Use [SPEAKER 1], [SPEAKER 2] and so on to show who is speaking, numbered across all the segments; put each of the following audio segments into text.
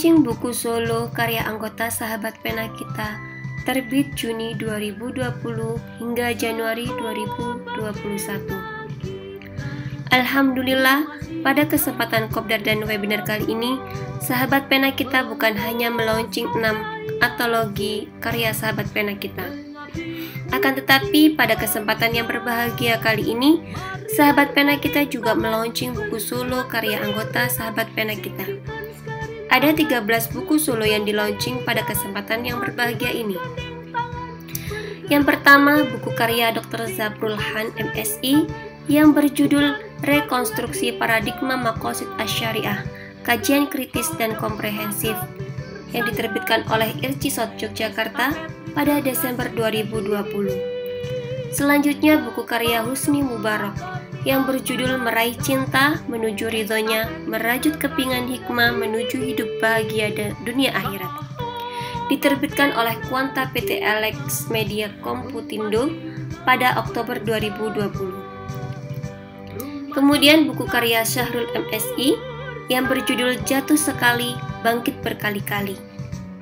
[SPEAKER 1] Melaunching buku solo karya anggota Sahabat Pena Kita, terbit Juni 2020 hingga Januari 2021. Alhamdulillah, pada kesempatan kopdar dan webinar kali ini, Sahabat Pena Kita bukan hanya melaunching 6 antologi karya Sahabat Pena Kita. Akan tetapi, pada kesempatan yang berbahagia kali ini, Sahabat Pena Kita juga melaunching buku solo karya anggota Sahabat Pena Kita. Ada 13 buku solo yang di-launching pada kesempatan yang berbahagia ini. Yang pertama, buku karya Dr. Zabrul Han MSI yang berjudul Rekonstruksi Paradigma Maqasid Asy-Syariah, Kajian Kritis dan Komprehensif, yang diterbitkan oleh Ircisot Yogyakarta pada Desember 2020. Selanjutnya, buku karya Husni Mubarak yang berjudul Meraih Cinta Menuju Ridhonya, Merajut Kepingan Hikmah Menuju Hidup Bahagia Dunia Akhirat, diterbitkan oleh Quanta PT Alex Media Komputindo pada Oktober 2020. Kemudian buku karya Syahrul MSI yang berjudul Jatuh Sekali, Bangkit Berkali-kali,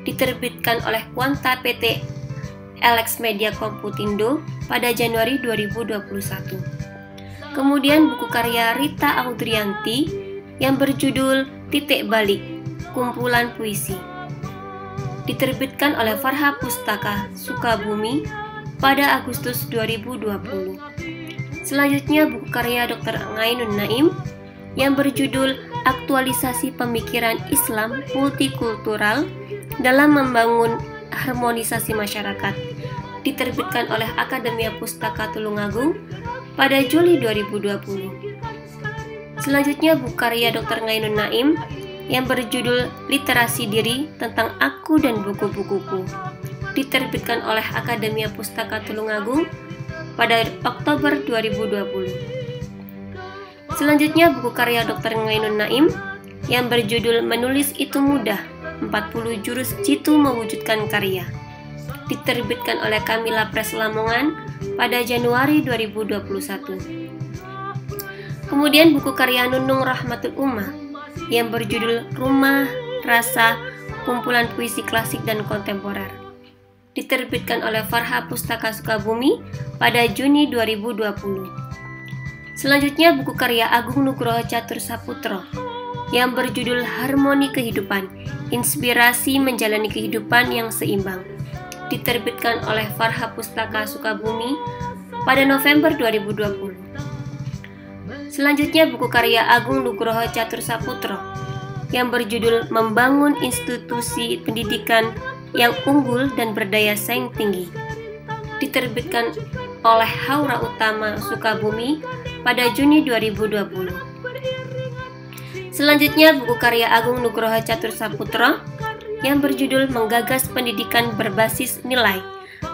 [SPEAKER 1] diterbitkan oleh Quanta PT Alex Media Komputindo pada Januari 2021. Kemudian buku karya Rita Audrianti yang berjudul Titik Balik, Kumpulan Puisi, diterbitkan oleh Farha Pustaka Sukabumi pada Agustus 2020. Selanjutnya buku karya Dr. Ngainun Naim yang berjudul Aktualisasi Pemikiran Islam Multikultural dalam Membangun Harmonisasi Masyarakat, diterbitkan oleh Akademia Pustaka Tulungagung pada Juli 2020. Selanjutnya buku karya Dr. Ngainun Naim yang berjudul Literasi Diri Tentang Aku dan Buku-Bukuku, diterbitkan oleh Akademia Pustaka Tulungagung pada Oktober 2020. Selanjutnya buku karya Dr. Ngainun Naim yang berjudul Menulis Itu Mudah, 40 Jurus Jitu Mewujudkan Karya, diterbitkan oleh Kamila Press Lamongan pada Januari 2021. Kemudian buku karya Nunung Rahmatul Ummah yang berjudul Rumah Rasa, Kumpulan Puisi Klasik dan Kontemporer, diterbitkan oleh Farha Pustaka Sukabumi pada Juni 2020. Selanjutnya buku karya Agung Nugroho Catur Saputro yang berjudul Harmoni Kehidupan, Inspirasi Menjalani Kehidupan yang Seimbang, diterbitkan oleh Farha Pustaka Sukabumi pada November 2020. Selanjutnya buku karya Agung Nugroho Catur Saputro yang berjudul Membangun Institusi Pendidikan yang Unggul dan Berdaya Saing Tinggi, diterbitkan oleh Haura Utama Sukabumi pada Juni 2020. Selanjutnya buku karya Agung Nugroho Catur Saputro yang berjudul Menggagas Pendidikan Berbasis Nilai,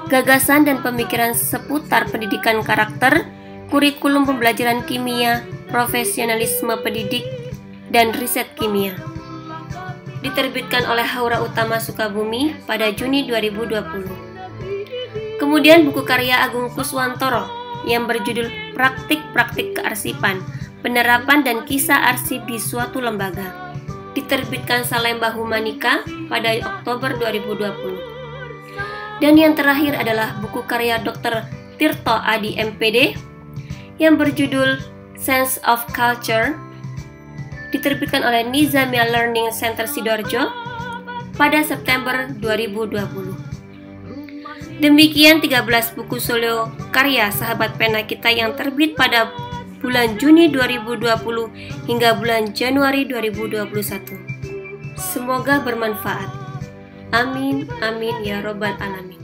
[SPEAKER 1] Gagasan dan Pemikiran Seputar Pendidikan Karakter, Kurikulum Pembelajaran Kimia, Profesionalisme Pendidik, dan Riset Kimia, diterbitkan oleh Haura Utama Sukabumi pada Juni 2020. Kemudian buku karya Agung Kuswantoro yang berjudul Praktik-Praktik Kearsipan, Penerapan dan Kisah Arsip di Suatu Lembaga, diterbitkan Salemba Humanika pada Oktober 2020. Dan yang terakhir adalah buku karya Dr. Tirto Adi MPD yang berjudul Sense of Culture, diterbitkan oleh Nizamia Learning Center Sidoarjo pada September 2020. Demikian 13 buku solo karya Sahabat Pena Kita yang terbit pada bulan Juni 2020 hingga bulan Januari 2021. Semoga bermanfaat. Amin, amin ya robbal alamin.